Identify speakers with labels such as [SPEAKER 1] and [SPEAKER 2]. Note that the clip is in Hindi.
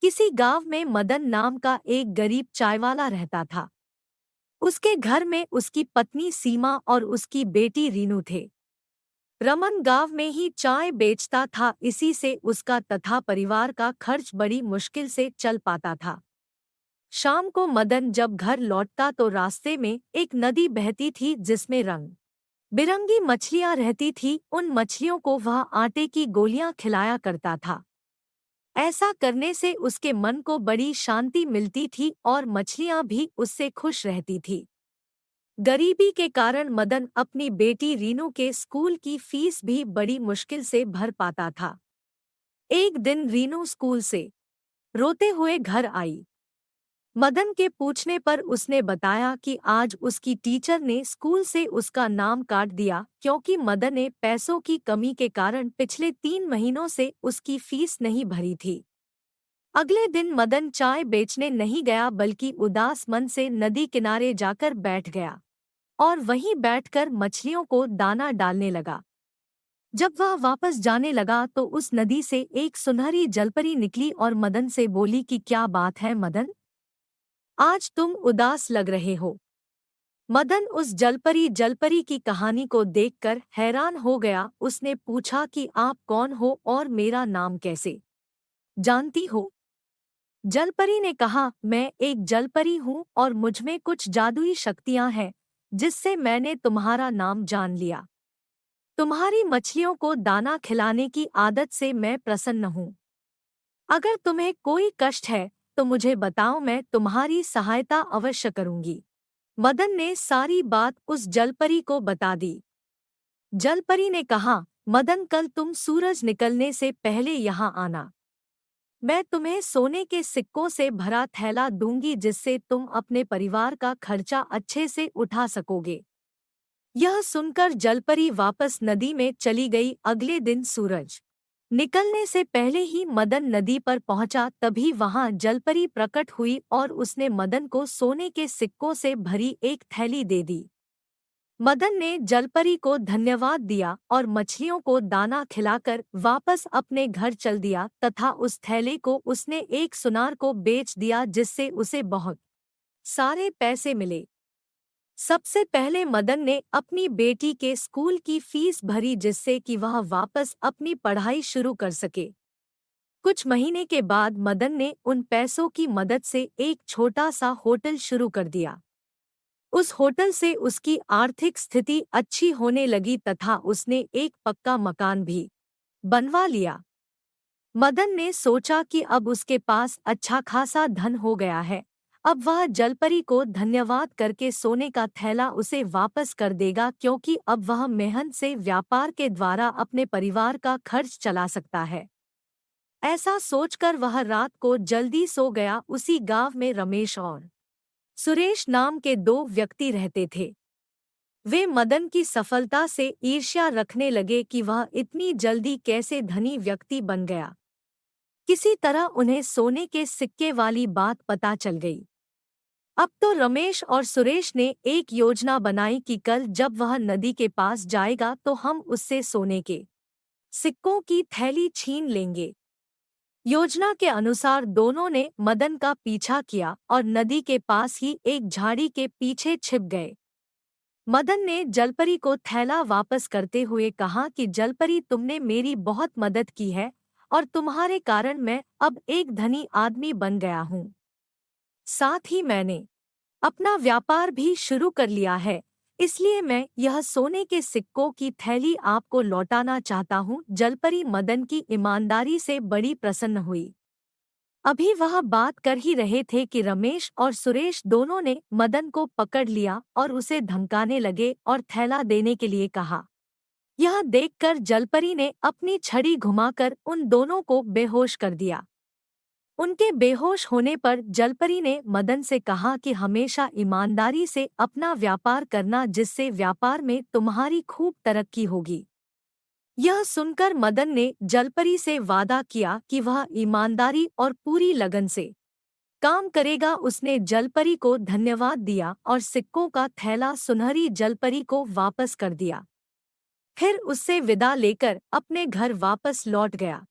[SPEAKER 1] किसी गांव में मदन नाम का एक गरीब चायवाला रहता था। उसके घर में उसकी पत्नी सीमा और उसकी बेटी रीनू थे। रमन गांव में ही चाय बेचता था, इसी से उसका तथा परिवार का खर्च बड़ी मुश्किल से चल पाता था। शाम को मदन जब घर लौटता तो रास्ते में एक नदी बहती थी जिसमें रंग बिरंगी मछलियां रहती थी। उन मछलियों को वह आटे की गोलियां खिलाया करता था। ऐसा करने से उसके मन को बड़ी शांति मिलती थी और मछलियां भी उससे खुश रहती थी। गरीबी के कारण मदन अपनी बेटी रीनू के स्कूल की फीस भी बड़ी मुश्किल से भर पाता था। एक दिन रीनू स्कूल से रोते हुए घर आई। मदन के पूछने पर उसने बताया कि आज उसकी टीचर ने स्कूल से उसका नाम काट दिया क्योंकि मदन ने पैसों की कमी के कारण पिछले 3 महीनों से उसकी फीस नहीं भरी थी। अगले दिन मदन चाय बेचने नहीं गया बल्कि उदास मन से नदी किनारे जाकर बैठ गया और वहीं बैठकर मछलियों को दाना डालने लगा। जब वह वापस जाने लगा तो उस नदी से एक सुनहरी जलपरी निकली और मदन से बोली कि क्या बात है मदन, आज तुम उदास लग रहे हो। मदन उस जलपरी की कहानी को देखकर हैरान हो गया। उसने पूछा कि आप कौन हो और मेरा नाम कैसे जानती हो। जलपरी ने कहा, मैं एक जलपरी हूँ और मुझमें कुछ जादुई शक्तियाँ हैं जिससे मैंने तुम्हारा नाम जान लिया। तुम्हारी मछलियों को दाना खिलाने की आदत से मैं प्रसन्न हूँ। अगर तुम्हें कोई कष्ट है तो मुझे बताओ, मैं तुम्हारी सहायता अवश्य करूँगी। मदन ने सारी बात उस जलपरी को बता दी। जलपरी ने कहा, मदन कल तुम सूरज निकलने से पहले यहाँ आना। मैं तुम्हें सोने के सिक्कों से भरा थैला दूंगी जिससे तुम अपने परिवार का खर्चा अच्छे से उठा सकोगे। यह सुनकर जलपरी वापस नदी में चली गई। अगले दिन सूरज निकलने से पहले ही मदन नदी पर पहुंचा, तभी वहां जलपरी प्रकट हुई और उसने मदन को सोने के सिक्कों से भरी एक थैली दे दी। मदन ने जलपरी को धन्यवाद दिया और मछलियों को दाना खिलाकर वापस अपने घर चल दिया तथा उस थैले को उसने एक सुनार को बेच दिया जिससे उसे बहुत सारे पैसे मिले। सबसे पहले मदन ने अपनी बेटी के स्कूल की फीस भरी जिससे कि वह वापस अपनी पढ़ाई शुरू कर सके। कुछ महीने के बाद मदन ने उन पैसों की मदद से एक छोटा सा होटल शुरू कर दिया। उस होटल से उसकी आर्थिक स्थिति अच्छी होने लगी तथा उसने एक पक्का मकान भी बनवा लिया। मदन ने सोचा कि अब उसके पास अच्छा खासा धन हो गया है, अब वह जलपरी को धन्यवाद करके सोने का थैला उसे वापस कर देगा क्योंकि अब वह मेहनत से व्यापार के द्वारा अपने परिवार का खर्च चला सकता है। ऐसा सोचकर वह रात को जल्दी सो गया। उसी गांव में रमेश और सुरेश नाम के 2 व्यक्ति रहते थे। वे मदन की सफलता से ईर्ष्या रखने लगे कि वह इतनी जल्दी कैसे धनी व्यक्ति बन गया। किसी तरह उन्हें सोने के सिक्के वाली बात पता चल गई। अब तो रमेश और सुरेश ने एक योजना बनाई कि कल जब वह नदी के पास जाएगा तो हम उससे सोने के सिक्कों की थैली छीन लेंगे। योजना के अनुसार दोनों ने मदन का पीछा किया और नदी के पास ही एक झाड़ी के पीछे छिप गए। मदन ने जलपरी को थैला वापस करते हुए कहा कि जलपरी, तुमने मेरी बहुत मदद की है और तुम्हारे कारण मैं अब एक धनी आदमी बन गया हूँ। साथ ही मैंने अपना व्यापार भी शुरू कर लिया है, इसलिए मैं यह सोने के सिक्कों की थैली आपको लौटाना चाहता हूँ। जलपरी मदन की ईमानदारी से बड़ी प्रसन्न हुई। अभी वह बात कर ही रहे थे कि रमेश और सुरेश दोनों ने मदन को पकड़ लिया और उसे धमकाने लगे और थैला देने के लिए कहा। यह देखकर जलपरी ने अपनी छड़ी घुमाकर उन दोनों को बेहोश कर दिया। उनके बेहोश होने पर जलपरी ने मदन से कहा कि हमेशा ईमानदारी से अपना व्यापार करना, जिससे व्यापार में तुम्हारी खूब तरक्की होगी। यह सुनकर मदन ने जलपरी से वादा किया कि वह ईमानदारी और पूरी लगन से काम करेगा। उसने जलपरी को धन्यवाद दिया और सिक्कों का थैला सुनहरी जलपरी को वापस कर दिया। फिर उससे विदा लेकर अपने घर वापस लौट गया।